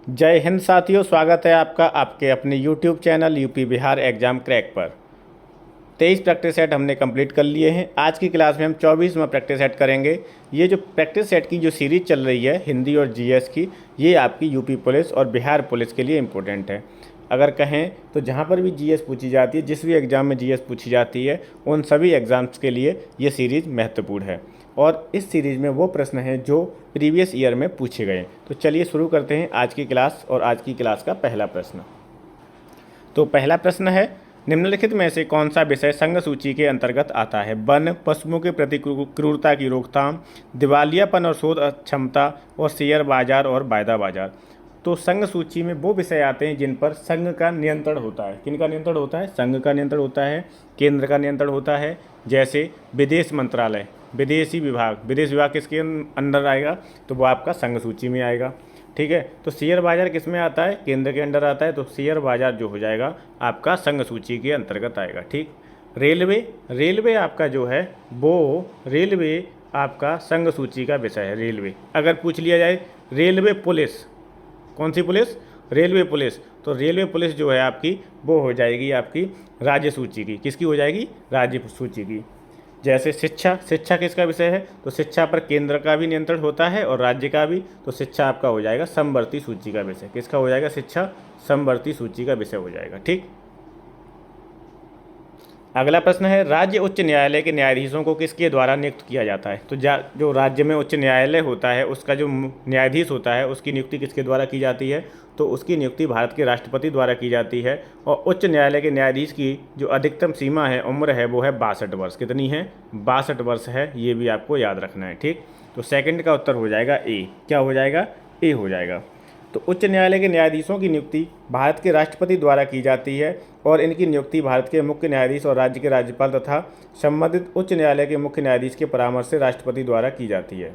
जय हिंद साथियों, स्वागत है आपका आपके अपने YouTube channel UP Bihar exam crack पर। 23 प्रैक्टिस सेट हमने कंप्लीट कर लिए हैं। आज की क्लास में हम 24वां प्रैक्टिस सेट करेंगे। ये जो प्रैक्टिस सेट की जो सीरीज़ चल रही है हिंदी और जीएस की, ये आपकी यूपी पुलिस और बिहार पुलिस के लिए इम्पोर्टेंट है। अगर कहें तो जहाँ पर भी जीएस पूछी जाती है, जिस भी एग्ज़ाम में जीएस पूछी जाती है, उन सभी एग्ज़ाम्स के लिए ये सीरीज़ महत्वपूर्ण है। और इस सीरीज़ में वो प्रश्न हैं जो प्रीवियस ईयर में पूछे गए। तो चलिए शुरू करते हैं आज की क्लास। और आज की क्लास का पहला प्रश्न, तो पहला प्रश्न है, निम्नलिखित में से कौन सा विषय संघ सूची के अंतर्गत आता है? वन, पशुओं के प्रति क्रूरता की रोकथाम, दिवालियापन और शोध क्षमता, और शेयर बाजार और वायदा बाजार। तो संघ सूची में वो विषय आते हैं जिन पर संघ का नियंत्रण होता है। किनका नियंत्रण होता है? संघ का नियंत्रण होता है, केंद्र का नियंत्रण होता है। जैसे विदेश मंत्रालय, विदेशी विभाग, विदेश विभाग किसके अंडर आएगा? तो वो आपका संघ सूची में आएगा। ठीक है, तो शेयर बाजार किस में आता है? केंद्र के अंडर आता है, तो शेयर बाजार जो हो जाएगा आपका संघ सूची के अंतर्गत आएगा। ठीक, रेलवे, रेलवे आपका जो है वो रेलवे आपका संघ सूची का विषय है। रेलवे अगर पूछ लिया जाए, रेलवे पुलिस, कौन सी पुलिस? रेलवे पुलिस, तो रेलवे पुलिस जो है आपकी वो हो जाएगी आपकी राज्य सूची की। किसकी हो जाएगी? राज्य सूची की। जैसे शिक्षा, शिक्षा किसका विषय है? तो शिक्षा पर केंद्र का भी नियंत्रण होता है और राज्य का भी, तो शिक्षा आपका हो जाएगा समवर्ती सूची का विषय। किसका हो जाएगा? शिक्षा समवर्ती सूची का विषय हो जाएगा। ठीक, अगला प्रश्न है, राज्य उच्च न्यायालय के न्यायाधीशों को किसके द्वारा नियुक्त किया जाता है? तो जो राज्य में उच्च न्यायालय होता है उसका जो न्यायाधीश होता है उसकी नियुक्ति किसके द्वारा की जाती है? तो उसकी नियुक्ति भारत के राष्ट्रपति द्वारा की जाती है। और उच्च न्यायालय के न्यायाधीश की जो अधिकतम सीमा है, उम्र है, वो है 62 वर्ष। कितनी है? 62 वर्ष है, ये भी आपको याद रखना है। ठीक, तो सेकंड का उत्तर हो जाएगा ए। क्या हो जाएगा? ए हो जाएगा। तो उच्च न्यायालय के न्यायाधीशों की नियुक्ति भारत के राष्ट्रपति द्वारा की जाती है और इनकी नियुक्ति भारत के मुख्य न्यायाधीश और राज्य के राज्यपाल तथा संबंधित उच्च न्यायालय के मुख्य न्यायाधीश के परामर्श से राष्ट्रपति द्वारा की जाती है।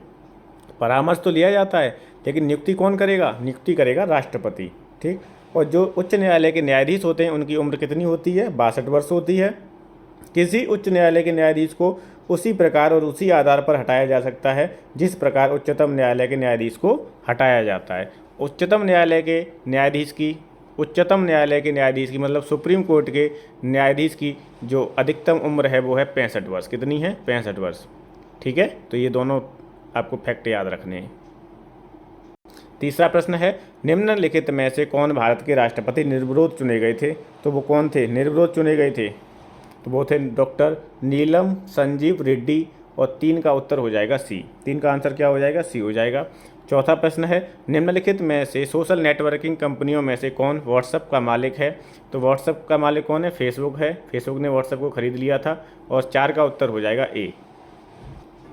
परामर्श तो लिया जाता है, लेकिन नियुक्ति कौन करेगा? नियुक्ति करेगा राष्ट्रपति। ठीक, और जो उच्च न्यायालय के न्यायाधीश होते हैं उनकी उम्र कितनी होती है? 62 वर्ष होती है। किसी उच्च न्यायालय के न्यायाधीश को उसी प्रकार और उसी आधार पर हटाया जा सकता है जिस प्रकार उच्चतम न्यायालय के न्यायाधीश को हटाया जाता है। उच्चतम न्यायालय के न्यायाधीश की, उच्चतम न्यायालय के न्यायाधीश की मतलब सुप्रीम कोर्ट के न्यायाधीश की जो अधिकतम उम्र है वो है 65 वर्ष। कितनी है? 65 वर्ष। ठीक है, तो ये दोनों आपको फैक्ट याद रखने हैं। तीसरा प्रश्न है, निम्नलिखित में से कौन भारत के राष्ट्रपति निर्विरोध चुने गए थे? तो वो कौन थे निर्विरोध चुने गए थे? तो वो थे डॉक्टर नीलम संजीव रेड्डी। और 3 का उत्तर हो जाएगा सी। 3 का आंसर क्या हो जाएगा? सी हो जाएगा। चौथा प्रश्न है, निम्नलिखित में से सोशल नेटवर्किंग कंपनियों में से कौन व्हाट्सएप का मालिक है? तो व्हाट्सएप का मालिक कौन है? फेसबुक है। फेसबुक ने व्हाट्सएप को खरीद लिया था। और 4 का उत्तर हो जाएगा ए।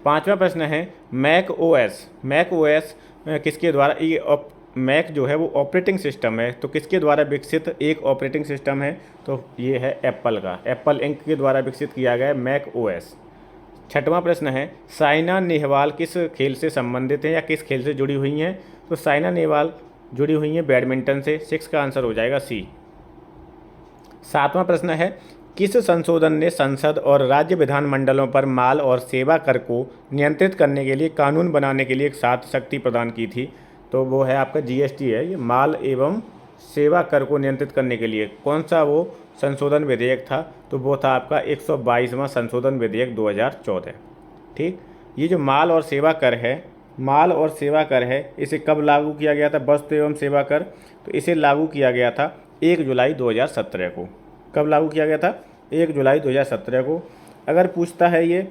पांचवा प्रश्न है, मैक ओएस, मैक ओएस किसके द्वारा, ये मैक जो है वो ऑपरेटिंग सिस्टम है, तो किसके द्वारा विकसित एक ऑपरेटिंग सिस्टम है? तो ये है एप्पल का, एप्पल इंक के द्वारा विकसित किया गया है मैक ओएस। छठवां प्रश्न है, साइना नेहवाल किस खेल से संबंधित है या किस खेल से जुड़ी हुई हैं? तो साइना नेहवाल जुड़ी हुई हैं बैडमिंटन से। 6 का आंसर हो जाएगा सी। सातवां प्रश्न है, किस संशोधन ने संसद और राज्य विधानमंडलों पर माल और सेवा कर को नियंत्रित करने के लिए कानून बनाने के लिए एक साथ शक्ति प्रदान की थी? तो वो है आपका जीएसटी है। ये माल एवं सेवा कर को नियंत्रित करने के लिए कौन सा वो संशोधन विधेयक था? तो वो था आपका 122वां संशोधन विधेयक 2014। ठीक, ये जो माल और सेवा कर है, माल और सेवा कर है, इसे कब लागू किया गया था? वस्तु एवं सेवा कर, तो इसे लागू किया गया था 1 जुलाई 2017 को। कब लागू किया गया था? 1 जुलाई 2017 को। अगर पूछता है ये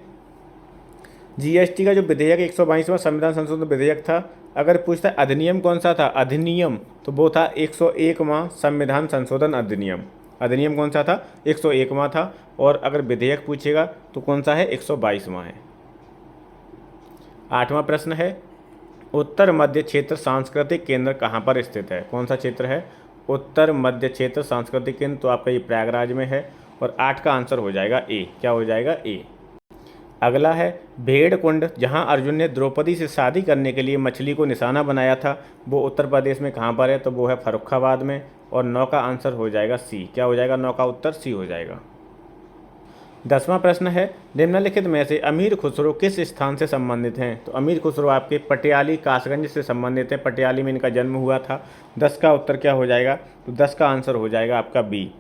जीएसटी का जो विधेयक 122वां संविधान संशोधन विधेयक था, अगर पूछता है अधिनियम कौन सा था? अधिनियम, तो वो था 101वां संविधान संशोधन अधिनियम। अधिनियम कौन सा था? 101वां था। और अगर विधेयक पूछेगा तो कौन सा है? 122वां है। 8वां प्रश्न है, उत्तर मध्य क्षेत्र सांस्कृतिक केंद्र कहाँ पर स्थित है? कौन सा क्षेत्र है? उत्तर मध्य क्षेत्र सांस्कृतिक केंद्र, तो आपका ये प्रयागराज में है। और 8 का आंसर हो जाएगा ए। क्या हो जाएगा? ए। अगला है, भेड़ कुंड जहां अर्जुन ने द्रौपदी से शादी करने के लिए मछली को निशाना बनाया था, वो उत्तर प्रदेश में कहाँ पर है? तो वो है फर्रुखाबाद में। और 9 का आंसर हो जाएगा सी। क्या हो जाएगा? 9 का उत्तर सी हो जाएगा। 10वां प्रश्न है, निम्नलिखित में से अमीर खुसरो किस स्थान से संबंधित हैं? तो अमीर खुसरो आपके पटियाली कासगंज से संबंधित हैं, पटियाली में इनका जन्म हुआ था। 10 का उत्तर क्या हो जाएगा? तो 10 का आंसर हो जाएगा आपका बी।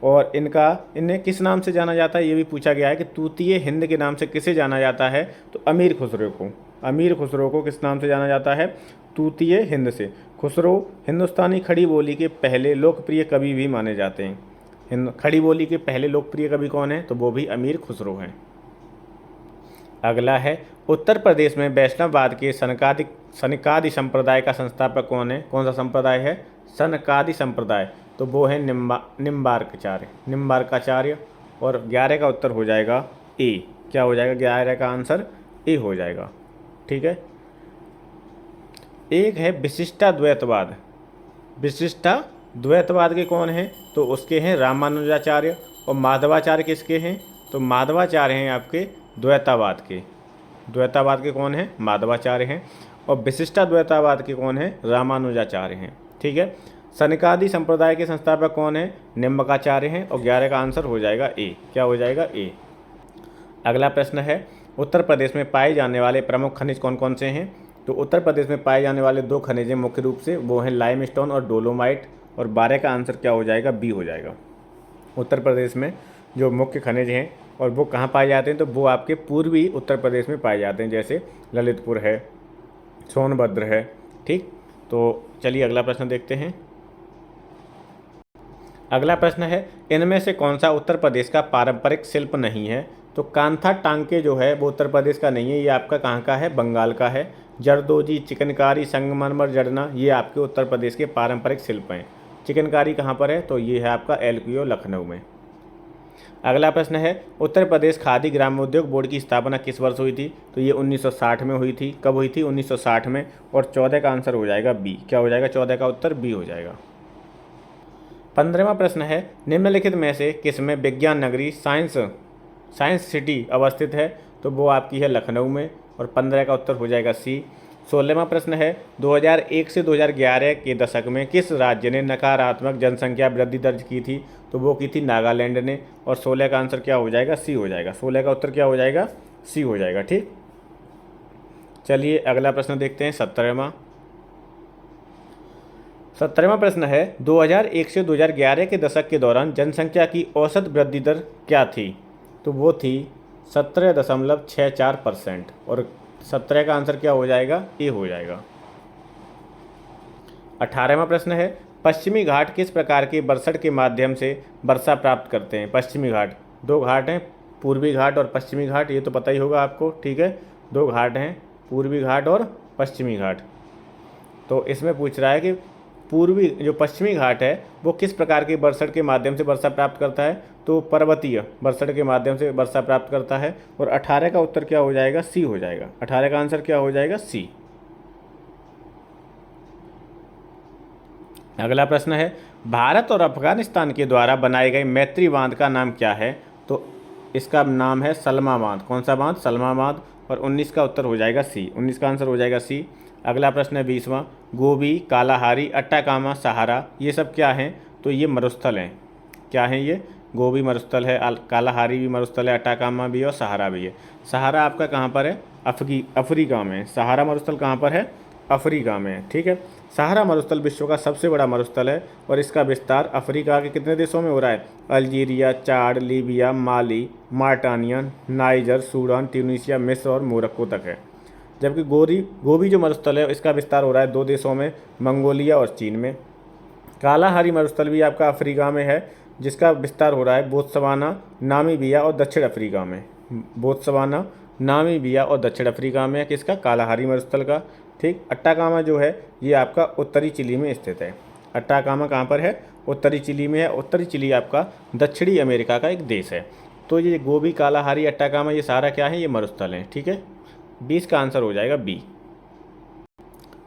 और इन्हें किस नाम से जाना जाता है ये भी पूछा गया है कि तूतीय हिंद के नाम से किसे जाना जाता है? तो अमीर खुसरो को किस नाम से जाना जाता है? तूतीय हिंद से। खुसरो हिंदुस्तानी खड़ी बोली के पहले लोकप्रिय कवि भी माने जाते हैं। खड़ी बोली के पहले लोकप्रिय कवि कौन है? तो वो भी अमीर खुसरो हैं। अगला है, उत्तर प्रदेश में वैष्णववाद के सनकादि संप्रदाय का संस्थापक कौन है? कौन सा संप्रदाय है? सनकादि संप्रदाय। तो वो है निम्बार्काचार्य। और 11 का उत्तर हो जाएगा ए। क्या हो जाएगा? 11 का आंसर ए हो जाएगा। ठीक है। एक है विशिष्टाद्वैतवाद। विशिष्टाद्वैतवाद के कौन हैं? तो उसके हैं रामानुजाचार्य। और माधवाचार्य किसके हैं? तो माधवाचार्य हैं आपके द्वैतावाद के कौन हैं? माधवाचार्य हैं। और विशिष्टाद्वैतवाद के कौन हैं? रामानुजाचार्य हैं। ठीक है। सनकादि संप्रदाय के संस्थापक कौन है? निम्बकाचार्य हैं। और 11 का आंसर हो जाएगा ए। क्या हो जाएगा? ए। अगला प्रश्न है, उत्तर प्रदेश में पाए जाने वाले प्रमुख खनिज कौन कौन से हैं? तो उत्तर प्रदेश में पाए जाने वाले 2 खनिज हैं मुख्य रूप से, वो हैं लाइमस्टोन और डोलोमाइट। और 12 का आंसर क्या हो जाएगा? बी हो जाएगा। उत्तर प्रदेश में जो मुख्य खनिज हैं और वो कहाँ पाए जाते हैं? तो वो आपके पूर्वी उत्तर प्रदेश में पाए जाते हैं, जैसे ललितपुर है, सोनभद्र है। ठीक। तो चलिए अगला प्रश्न देखते हैं। अगला प्रश्न है, इनमें से कौन सा उत्तर प्रदेश का पारंपरिक शिल्प नहीं है? तो कांथा टांके जो है वो उत्तर प्रदेश का नहीं है, ये आपका कहाँ का है? बंगाल का है। जरदोजी, चिकनकारी, संगमरमर, जड़ना, ये आपके उत्तर प्रदेश के पारंपरिक शिल्प हैं। चिकनकारी कहाँ पर है? तो ये है आपका एलपीओ लखनऊ में। अगला प्रश्न है, उत्तर प्रदेश खादी ग्रामोद्योग बोर्ड की स्थापना किस वर्ष हुई थी? तो ये 1960 में हुई थी। कब हुई थी? 1960 में। और 14 का आंसर हो जाएगा बी। क्या हो जाएगा? 14 का उत्तर बी हो जाएगा। 15वां प्रश्न है, निम्नलिखित में से किसमें विज्ञान नगरी साइंस सिटी अवस्थित है? तो वो आपकी है लखनऊ में। और 15 का उत्तर हो जाएगा सी। 16वां प्रश्न है, 2001 से 2011 के दशक में किस राज्य ने नकारात्मक जनसंख्या वृद्धि दर्ज की थी? तो वो की थी नागालैंड ने। और 16 का आंसर क्या हो जाएगा? सी हो जाएगा। 16 का उत्तर क्या हो जाएगा? सी हो जाएगा। ठीक। चलिए अगला प्रश्न देखते हैं, 17वां प्रश्न है, 2001 से 2011 के दशक के दौरान जनसंख्या की औसत वृद्धि दर क्या थी? तो वो थी 17.64%। और 17 का आंसर क्या हो जाएगा? ए हो जाएगा। 18वां प्रश्न है, पश्चिमी घाट किस प्रकार के बरसट के माध्यम से वर्षा प्राप्त करते हैं? पश्चिमी घाट 2 घाट हैं, पूर्वी घाट और पश्चिमी घाट, ये तो पता ही होगा आपको। ठीक है। 2 घाट हैं, पूर्वी घाट और पश्चिमी घाट। तो इसमें पूछ रहा है कि जो पश्चिमी घाट है वो किस प्रकार के बरसट के माध्यम से वर्षा प्राप्त करता है? तो पर्वतीय बरसट के माध्यम से वर्षा प्राप्त करता है। और 18 का उत्तर क्या हो जाएगा? सी हो जाएगा। 18 का आंसर क्या हो जाएगा? सी। अगला प्रश्न है, भारत और अफगानिस्तान के द्वारा बनाए गए मैत्री बांध का नाम क्या है? तो इसका नाम है सलमा बांध। कौन सा बांध? सलमा बांध। और 19 का उत्तर हो जाएगा सी। 19 का आंसर हो जाएगा सी। अगला प्रश्न है 20वां, गोबी, कालाहारी, अट्टाकामा, सहारा, ये सब क्या हैं? तो ये मरुस्थल हैं। क्या हैं ये? गोबी मरुस्थल है, कालाहारी भी मरुस्थल है, अट्टाकामा भी और सहारा भी है। सहारा आपका कहाँ पर है? अफ्रीका में। सहारा मरुस्थल कहाँ पर है? अफ्रीका में। ठीक है। सहारा मरुस्थल विश्व का सबसे बड़ा मरुस्थल है और इसका विस्तार अफ्रीका के कितने देशों में हो रहा है? अल्जीरिया, चाड, लीबिया, माली, मार्टानिया, नाइजर, सूडान, ट्यूनीशिया, मिस्र और मोरक्को तक है। जबकि गोबी जो मरुस्थल है इसका विस्तार हो रहा है 2 देशों में, मंगोलिया और चीन में। कालाहारी मरुस्थल भी आपका अफ्रीका में है, जिसका विस्तार हो रहा है बोत्सवाना, नामीबिया और दक्षिण अफ्रीका में। बोत्सवाना, नामीबिया और दक्षिण अफ्रीका में किसका? कालाहारी मरुस्थल का। ठीक। अट्टाकामा जो है ये आपका उत्तरी चिली में स्थित है। अट्टाकामा कहाँ पर है? उत्तरी चिली में है। उत्तरी चिली आपका दक्षिणी अमेरिका का एक देश है। तो ये गोबी, कालाहारी, अट्टाकामा, ये सारा क्या है? ये मरुस्थल हैं। ठीक है। 20 का आंसर हो जाएगा बी।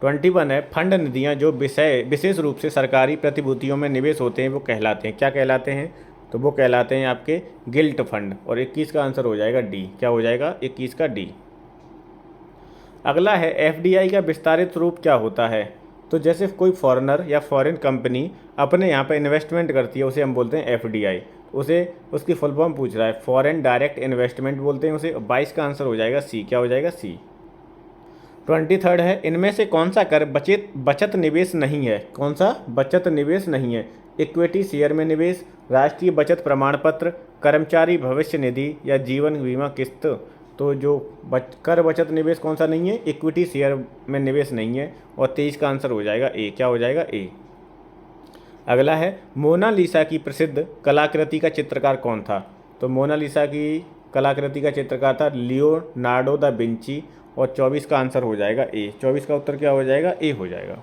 21 है, फंड निधियाँ जो विशेष रूप से सरकारी प्रतिभूतियों में निवेश होते हैं वो कहलाते हैं। क्या कहलाते हैं? तो वो कहलाते हैं आपके गिल्ट फंड। और 21 का आंसर हो जाएगा डी। क्या हो जाएगा? 21 का डी। अगला है, एफडीआई का विस्तारित रूप क्या होता है? तो जैसे कोई फॉरेनर या फॉरेन कंपनी अपने यहाँ पर इन्वेस्टमेंट करती है उसे हम बोलते हैं एफडीआई। उसे उसकी फुल फॉर्म पूछ रहा है, फॉरेन डायरेक्ट इन्वेस्टमेंट बोलते हैं उसे। 22 का आंसर हो जाएगा सी। क्या हो जाएगा? सी। 23 है, इनमें से कौन सा कर बचत बचत निवेश नहीं है? कौन सा बचत निवेश नहीं है? इक्विटी शेयर में निवेश, राष्ट्रीय बचत प्रमाण पत्र, कर्मचारी भविष्य निधि या जीवन बीमा किस्त। तो जो कर बचत निवेश कौन सा नहीं है? इक्विटी शेयर में निवेश नहीं है। और 23 का आंसर हो जाएगा ए। क्या हो जाएगा? ए। अगला है, मोनालिसा की प्रसिद्ध कलाकृति का चित्रकार कौन था? तो मोनालिसा की कलाकृति का चित्रकार था लियोनार्डो दा विंची। और 24 का आंसर हो जाएगा ए। 24 का उत्तर क्या हो जाएगा? ए हो जाएगा।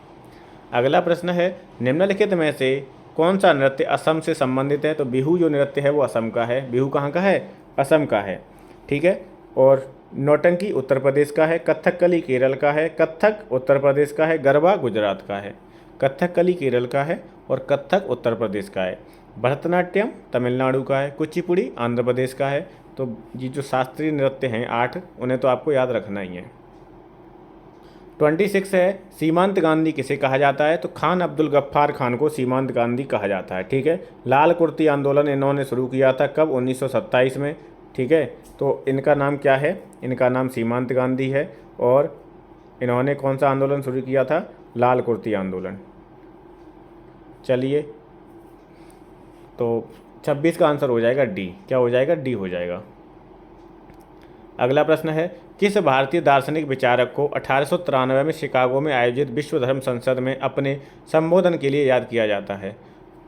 अगला प्रश्न है, निम्नलिखित में से कौन सा नृत्य असम से संबंधित है? तो बिहू जो नृत्य है वो असम का है। बिहू कहाँ का है? असम का है। ठीक है। और नौटंकी उत्तर प्रदेश का है, कथकली केरल का है, कथक उत्तर प्रदेश का है, गरबा गुजरात का है। कथकली केरल का है और कथक उत्तर प्रदेश का है। भरतनाट्यम तमिलनाडु का है, कुचिपुड़ी आंध्र प्रदेश का है। तो ये जो शास्त्रीय नृत्य हैं 8, उन्हें तो आपको याद रखना ही है। 26 है, सीमांत गांधी किसे कहा जाता है? तो खान अब्दुल गफ्फार खान को सीमांत गांधी कहा जाता है। ठीक है। लाल कुर्ती आंदोलन इन्होंने शुरू किया था कब? 1927 में। ठीक है। तो इनका नाम क्या है? इनका नाम सीमांत गांधी है। और इन्होंने कौन सा आंदोलन शुरू किया था? लाल कुर्ती आंदोलन। चलिए, तो 26 का आंसर हो जाएगा डी। क्या हो जाएगा? डी हो जाएगा। अगला प्रश्न है, किस भारतीय दार्शनिक विचारक को 1893 में शिकागो में आयोजित विश्व धर्म संसद में अपने संबोधन के लिए याद किया जाता है?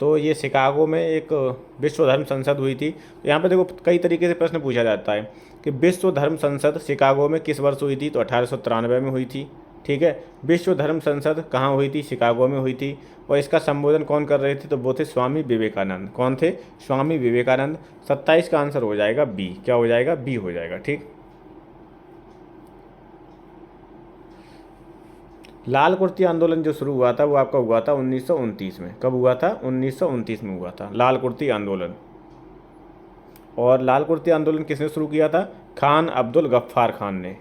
तो ये शिकागो में एक विश्व धर्म संसद हुई थी। यहाँ पे देखो कई तरीके से प्रश्न पूछा जाता है कि विश्व धर्म संसद शिकागो में किस वर्ष हुई थी? तो 1893 में हुई थी। ठीक है। विश्व धर्म संसद कहाँ हुई थी? शिकागो में हुई थी। और इसका संबोधन कौन कर रहे थे? तो वो थे स्वामी विवेकानंद। कौन थे? स्वामी विवेकानंद। 27 का आंसर हो जाएगा बी। क्या हो जाएगा? बी हो जाएगा। ठीक। लाल कुर्ती आंदोलन जो शुरू हुआ था वो आपका हुआ था 1929 में। कब हुआ था? 1929 में हुआ था लाल कुर्ती आंदोलन। और लाल कुर्ती आंदोलन किसने शुरू किया था? खान अब्दुल गफ्फार खान ने।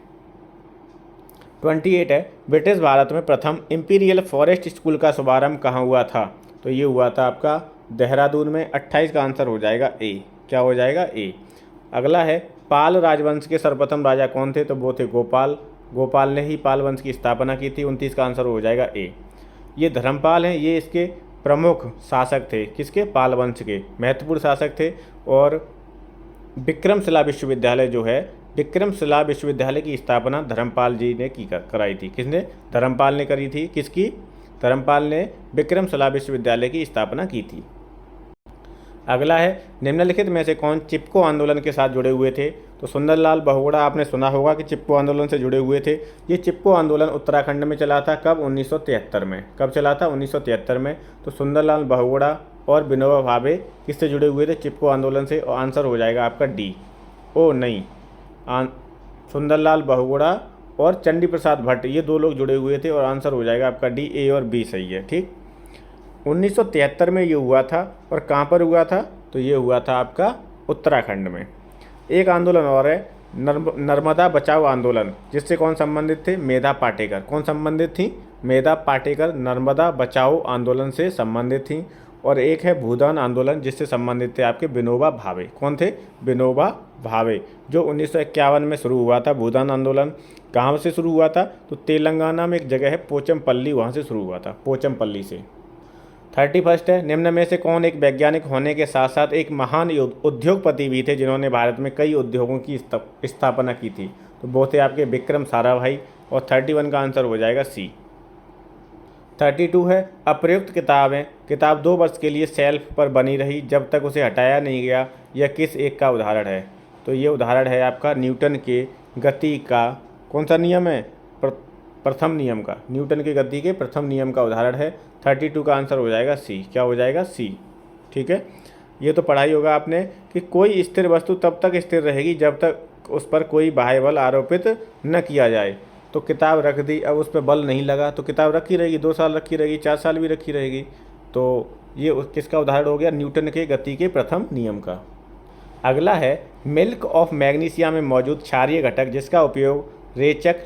28 है, ब्रिटिश भारत में प्रथम इंपीरियल फॉरेस्ट स्कूल का शुभारंभ कहाँ हुआ था? तो ये हुआ था आपका देहरादून में। 28 का आंसर हो जाएगा ए। क्या हो जाएगा? ए। अगला है, पाल राजवंश के सर्वप्रथम राजा कौन थे? तो वो थे गोपाल। गोपाल ने ही पाल वंश की स्थापना की थी। 29 का आंसर हो जाएगा ए। ये धर्मपाल हैं, ये इसके प्रमुख शासक थे। किसके? पाल वंश के महत्वपूर्ण शासक थे। और विक्रमशिला विश्वविद्यालय जो है, विक्रमशिला विश्वविद्यालय की स्थापना धर्मपाल जी ने कराई थी। किसने? धर्मपाल ने करी थी। किसकी? धर्मपाल ने विक्रमशिला विश्वविद्यालय की स्थापना की थी। अगला है, निम्नलिखित में से कौन चिपको आंदोलन के साथ जुड़े हुए थे? तो सुंदरलाल बहुगुणा, आपने सुना होगा कि चिपको आंदोलन से जुड़े हुए थे। ये चिपको आंदोलन उत्तराखंड में चला था कब? 1973 में। कब चला था? 1973 में। तो सुंदरलाल बहुगुणा और विनोबा भावे किससे जुड़े हुए थे? चिपको आंदोलन से। और आंसर हो जाएगा आपका डी। ओ नहीं, सुंदरलाल बहुगुणा और चंडी प्रसाद भट्ट, ये 2 लोग जुड़े हुए थे। और आंसर हो जाएगा आपका डी। ए और बी सही है। ठीक। 1973 में ये हुआ था। और कहाँ पर हुआ था? तो ये हुआ था आपका उत्तराखंड में। एक आंदोलन और है, नर्मदा बचाओ आंदोलन, जिससे कौन संबंधित थे? मेधा पाटेकर। कौन संबंधित थी? मेधा पाटेकर नर्मदा बचाओ आंदोलन से संबंधित थी। और एक है भूदान आंदोलन, जिससे संबंधित थे आपके विनोबा भावे। कौन थे? विनोबा भावे, जो 1951 में शुरू हुआ था। भूदान आंदोलन कहाँ से शुरू हुआ था? तो तेलंगाना में एक जगह है पोचमपल्ली, वहाँ से शुरू हुआ था, पोचमपल्ली से। 31 है, निम्न में से कौन एक वैज्ञानिक होने के साथ साथ एक महान उद्योगपति भी थे, जिन्होंने भारत में कई उद्योगों की स्थापना की थी? तो वो थे आपके विक्रम साराभाई। और 31 का आंसर हो जाएगा सी। 32 है, अप्रयुक्त किताब 2 वर्ष के लिए शेल्फ पर बनी रही जब तक उसे हटाया नहीं गया, यह किस एक का उदाहरण है? तो ये उदाहरण है आपका न्यूटन के गति का कौन सा नियम है? प्रथम नियम का। न्यूटन के गति के प्रथम नियम का उदाहरण है। 32 का आंसर हो जाएगा सी। क्या हो जाएगा? सी। ठीक है। ये तो पढ़ाई होगा आपने कि कोई स्थिर वस्तु तब तक स्थिर रहेगी जब तक उस पर कोई बाह्य बल आरोपित न किया जाए। तो किताब रख दी, अब उस पर बल नहीं लगा तो किताब रखी रहेगी, 2 साल रखी रहेगी, 4 साल भी रखी रहेगी। तो ये किसका उदाहरण हो गया? न्यूटन के गति के प्रथम नियम का। अगला है, मिल्क ऑफ मैग्नीशिया में मौजूद क्षारीय घटक जिसका उपयोग रेचक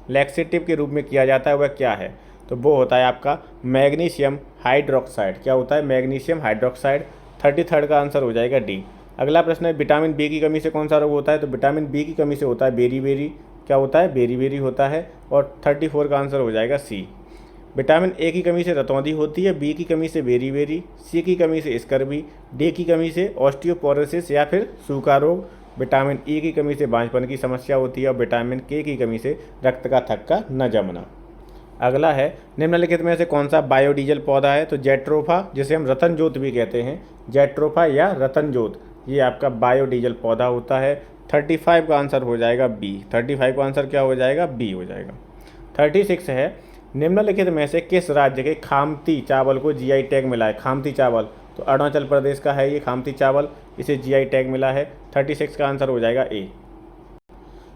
लैक्सेटिव के रूप में किया जाता है, वह क्या है? तो वो होता है आपका मैग्नीशियम हाइड्रोक्साइड। क्या होता है? Magnesium hydroxide. 33rd का आंसर हो जाएगा डी। अगला प्रश्न है विटामिन बी की कमी से कौन सा रोग होता है? तो विटामिन बी की कमी से होता है बेरी, क्या होता है? बेरी होता है। और 34 का आंसर हो जाएगा सी। विटामिन ए की कमी से रतौंधी होती है, बी की कमी से बेरी, सी की कमी से स्कर्वी, डी की कमी से ऑस्टियोपोरोसिस या फिर सूखा रोग, विटामिन ई की कमी से बांझपन की समस्या होती है और विटामिन के की कमी से रक्त का थक्का न जमना। अगला है निम्नलिखित में से कौन सा बायोडीजल पौधा है? तो जेट्रोफा, जिसे हम रतन जोत भी कहते हैं, जेट्रोफा या रतन जोत, ये आपका बायोडीजल पौधा होता है। 35 का आंसर हो जाएगा बी। 35 का आंसर क्या हो जाएगा? बी हो जाएगा। 36 है निम्नलिखित में से किस राज्य के खामती चावल को जीआई टैग मिला है? खामती चावल, तो अरुणाचल प्रदेश का है ये खामती चावल, इसे जीआई टैग मिला है। 36 का आंसर हो जाएगा ए।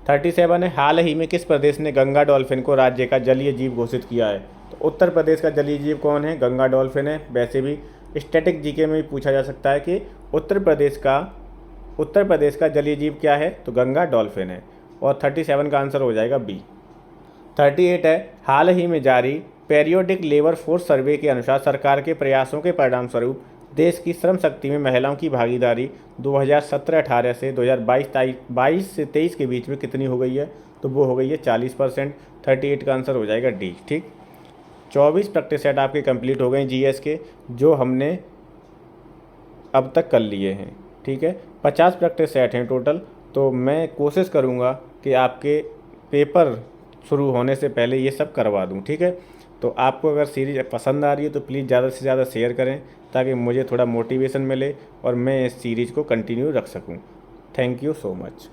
37 है हाल ही में किस प्रदेश ने गंगा डॉल्फिन को राज्य का जलीय जीव घोषित किया है? तो उत्तर प्रदेश का जलीय जीव कौन है? गंगा डॉल्फिन है। वैसे भी स्टैटिक जीके में भी पूछा जा सकता है कि उत्तर प्रदेश का जलीय जीव क्या है? तो गंगा डॉल्फिन है। और 37 का आंसर हो जाएगा बी। 38 है हाल ही में जारी पीरियोडिक लेबर फोर्स सर्वे के अनुसार सरकार के प्रयासों के परिणामस्वरूप देश की श्रम शक्ति में महिलाओं की भागीदारी 2017-18 से 2022 से 23 के बीच में कितनी हो गई है? तो वो हो गई है 40%। 38 का आंसर हो जाएगा डी। ठीक, 24 प्रैक्टिस सेट आपके कंप्लीट हो गए जीएस के, जो हमने अब तक कर लिए हैं। ठीक है, 50 प्रैक्टिस सेट हैं टोटल। तो मैं कोशिश करूँगा कि आपके पेपर शुरू होने से पहले ये सब करवा दूँ। ठीक है, तो आपको अगर सीरीज़ पसंद आ रही है तो प्लीज़ ज़्यादा से ज़्यादा शेयर करें, ताकि मुझे थोड़ा मोटिवेशन मिले और मैं इस सीरीज़ को कंटिन्यू रख सकूँ। Thank you so much.